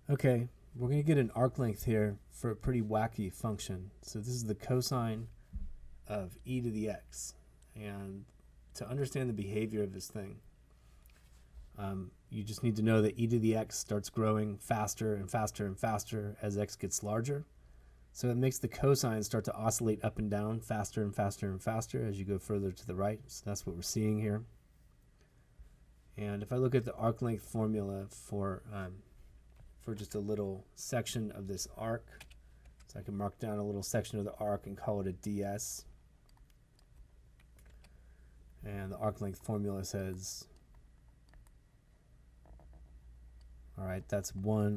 Okay, we're going to get an arc length here for a pretty wacky function. So this is the cosine of e to the x. And to understand the behavior of this thing, you just need to know that e to the x starts growing faster and faster and faster as x gets larger. So it makes the cosine start to oscillate up and down faster and faster and faster as you go further to the right. So that's what we're seeing here. And if I look at the arc length formula for just a little section of this arc, so I can mark down a little section of the arc and call it a ds. And the arc length formula says, all right, that's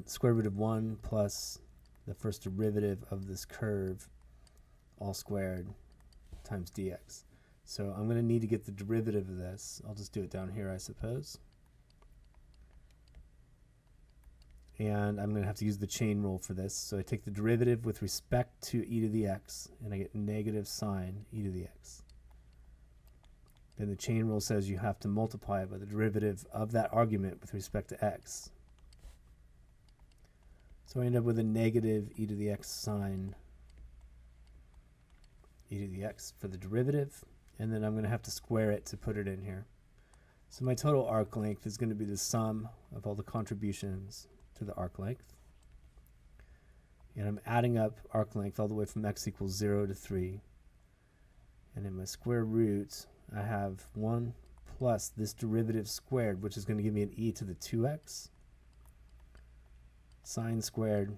square root of 1 plus the first derivative of this curve all squared times dx. So I'm going to need to get the derivative of this. I'll just do it down here, I suppose. And I'm going to have to use the chain rule for this. So I take the derivative with respect to e to the x, and I get negative sine e to the x. Then the chain rule says you have to multiply by the derivative of that argument with respect to x. So I end up with a negative e to the x sine e to the x for the derivative, and then I'm going to have to square it to put it in here. So my total arc length is going to be the sum of all the contributions to the arc length. And I'm adding up arc length all the way from x equals 0 to 3. And in my square root, I have 1 plus this derivative squared, which is going to give me an e to the 2x, sine squared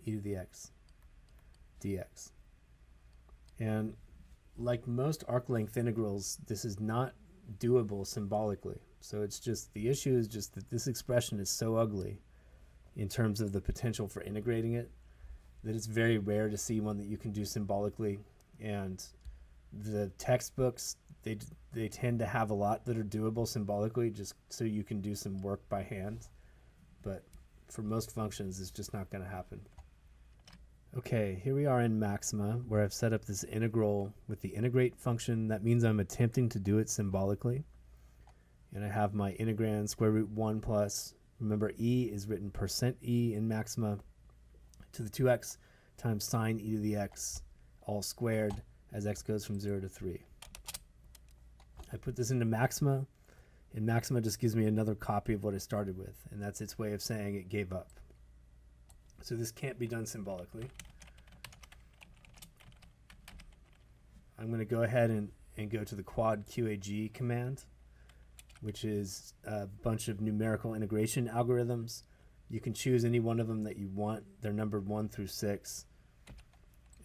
e to the x dx. And like most arc length integrals, this is not doable symbolically. So it's just, the issue is just that this expression is so ugly in terms of the potential for integrating it that it's very rare to see one that you can do symbolically. And the textbooks, they tend to have a lot that are doable symbolically just so you can do some work by hand. But for most functions, it's just not going to happen. Okay, here we are in Maxima, where I've set up this integral with the integrate function. That means I'm attempting to do it symbolically. And I have my integrand square root 1 plus, remember e is written percent e in Maxima, to the 2x times sine e to the x all squared as x goes from 0 to 3. I put this into Maxima, and Maxima just gives me another copy of what I started with, and that's its way of saying it gave up. So this can't be done symbolically. I'm going to go ahead and go to the quad QAG command, which is a bunch of numerical integration algorithms. You can choose any one of them that you want. They're numbered 1 through 6.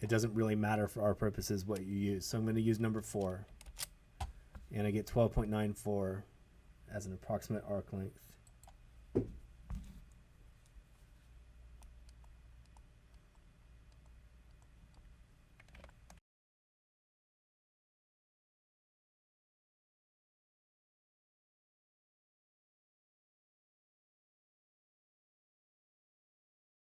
It doesn't really matter for our purposes what you use. So I'm going to use number 4. And I get 12.94 as an approximate arc length.